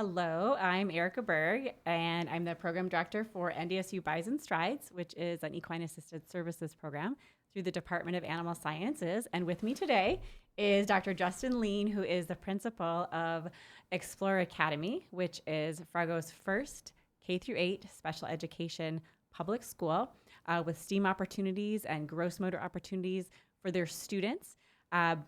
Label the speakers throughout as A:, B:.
A: Hello, I'm Erika Berg, and I'm the program director for NDSU Bison Strides, which is an equine assisted services program through the Department of Animal Sciences. And with me today is Dr. Justin Lein, who is the principal of Explore Academy, which is Fargo's first K through 8 special education public school with STEAM opportunities and gross motor opportunities for their students.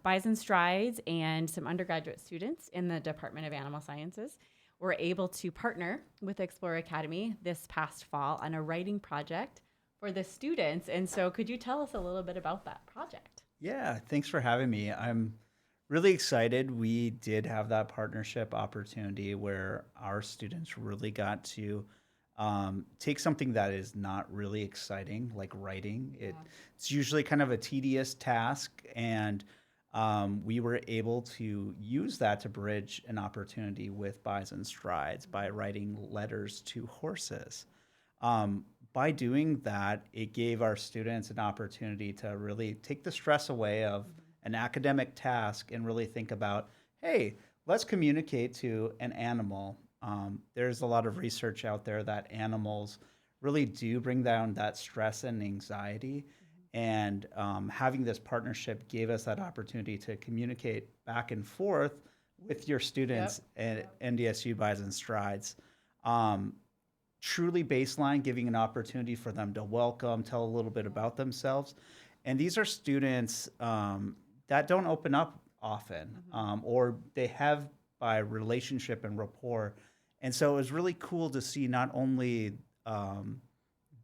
A: Bison Strides and some undergraduate students in the Department of Animal Sciences were able to partner with Explore Academy this past fall on a writing project for the students. And so could you tell us a little bit about that project?
B: Yeah, thanks for having me. I'm really excited. We did have that partnership opportunity where our students really got to take something that is not really exciting, like writing. It's usually kind of a tedious task, and we were able to use that to bridge an opportunity with Bison Strides by writing letters to horses. By doing that, it gave our students an opportunity to really take the stress away of an academic task and really think about, hey, let's communicate to an animal. There's a lot of research out there that animals really do bring down that stress and anxiety. And having this partnership gave us that opportunity to communicate back and forth with your students at NDSU Bison Strides. Truly baseline, giving an opportunity for them to welcome, tell a little bit about themselves. And these are students that don't open up often, or they have by relationship and rapport. And so it was really cool to see not only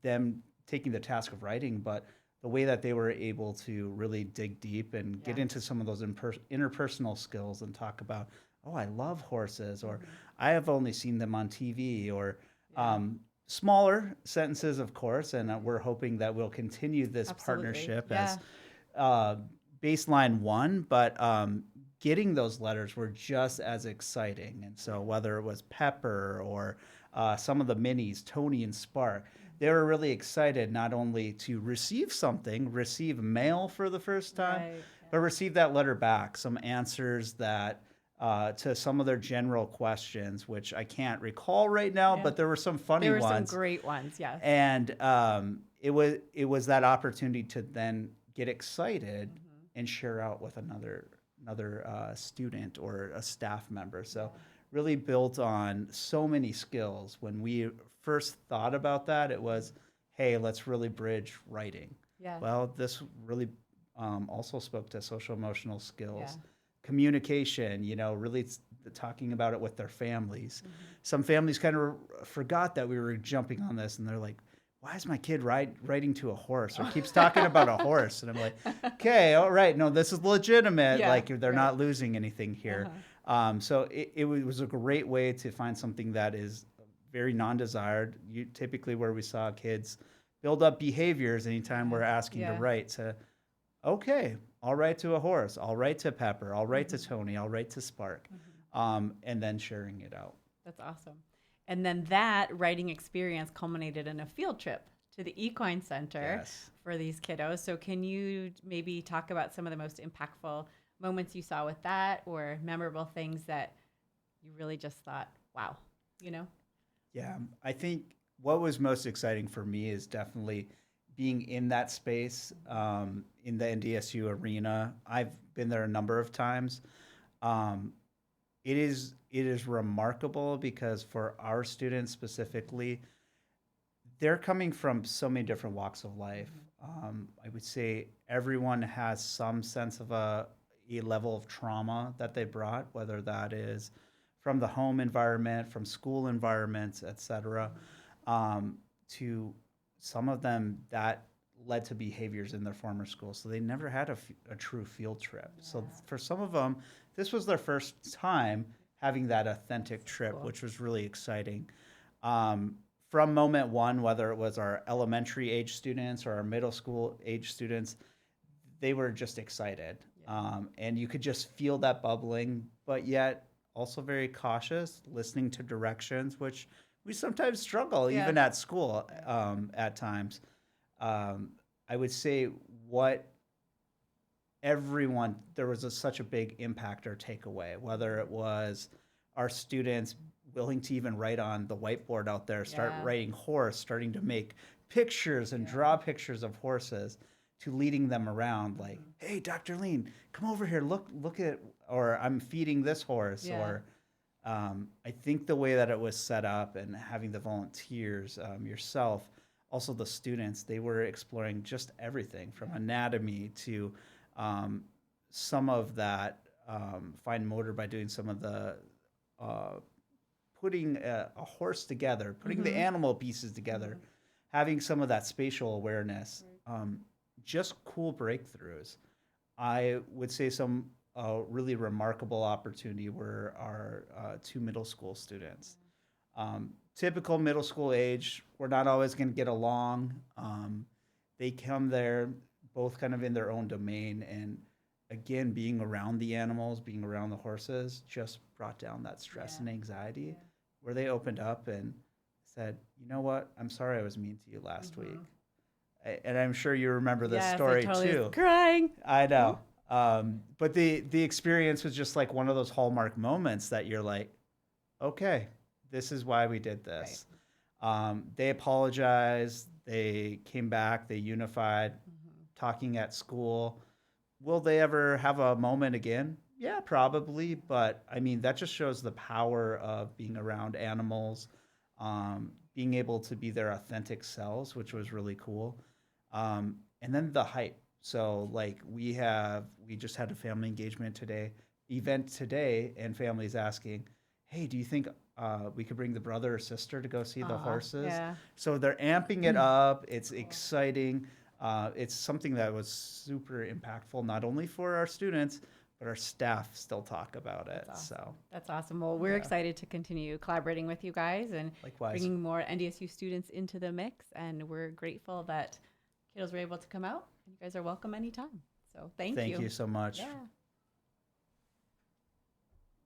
B: them taking the task of writing, but the way that they were able to really dig deep and get into some of those interpersonal skills and talk about, oh, I love horses, or I have only seen them on TV, or smaller sentences, of course. And we're hoping that we'll continue this partnership as baseline one, but getting those letters were just as exciting. And so whether it was Pepper or some of the minis, Tony and Spark, they were really excited not only to receive something, receive mail for the first time, but receive that letter back, some answers that to some of their general questions, which I can't recall right now, but there were some funny ones.
A: There were some great ones, yes.
B: And it was that opportunity to then get excited and share out with another student or a staff member. So really built on so many skills. When we first thought about that, it was, hey, let's really bridge writing. Well, this really also spoke to social emotional skills, communication, really talking about it with their families. Some families kind of forgot that we were jumping on this, and they're like, why is my kid writing to a horse or keeps talking about a horse? And I'm like, okay, all right, no, this is legitimate. Like they're not losing anything here. So it was a great way to find something that is very non-desired. Typically where we saw kids build up behaviors anytime we're asking to write to, okay, I'll write to a horse, I'll write to Pepper, I'll write to Tony, I'll write to Spark, and then sharing it out.
A: That's awesome. And then that writing experience culminated in a field trip to the Equine Center for these kiddos. So can you maybe talk about some of the most impactful moments you saw with that, or memorable things that you really just thought, wow,
B: Yeah, I think what was most exciting for me is definitely being in that space, in the NDSU arena. I've been there a number of times. It is remarkable because for our students specifically, they're coming from so many different walks of life. I would say everyone has some sense of a level of trauma that they brought, whether that is from the home environment, from school environments, et cetera, to some of them that led to behaviors in their former school. So they never had a true field trip. So for some of them, this was their first time having that authentic trip, which was really exciting. From moment one, whether it was our elementary age students or our middle school age students, they were just excited. And you could just feel that bubbling, but yet also very cautious, listening to directions, which we sometimes struggle even at school at times. I would say there was such a big impact or takeaway, whether it was our students willing to even write on the whiteboard out there, start
A: Yeah.
B: writing horse, starting to make pictures and draw pictures of horses, to leading them around like, hey, Dr. Lein, come over here, look at, or I'm feeding this horse.
A: Yeah.
B: Or I think the way that it was set up and having the volunteers, yourself, also the students, they were exploring just everything from anatomy to some of that fine motor by doing some of the putting a horse together, putting the animal pieces together, having some of that spatial awareness, just cool breakthroughs. I would say some really remarkable opportunity were our 2 middle school students. Typical middle school age, we're not always going to get along. They come there both kind of in their own domain, and again, being around the animals, being around the horses just brought down that stress and anxiety, where they opened up and said, you know what, I'm sorry I was mean to you last week. And I'm sure you remember this story
A: I totally
B: too.
A: was crying.
B: I know. But the experience was just like one of those hallmark moments that you're like, okay, this is why we did this. They apologized. They came back. They unified, talking at school. Will they ever have a moment again? Yeah, probably. But I mean, that just shows the power of being around animals, being able to be their authentic selves, which was really cool. And then the hype. So like we just had a family engagement event today, and families asking, hey, do you think we could bring the brother or sister to go see the horses?
A: Yeah.
B: So they're amping it up. It's exciting. It's something that was super impactful, not only for our students, but our staff still talk about it.
A: That's awesome.
B: So
A: that's awesome. Well, we're excited to continue collaborating with you guys and
B: likewise,
A: bringing more NDSU students into the mix. And we're grateful that kiddos were able to come out. And you guys are welcome anytime. So thank you.
B: Thank you so much.
A: Yeah.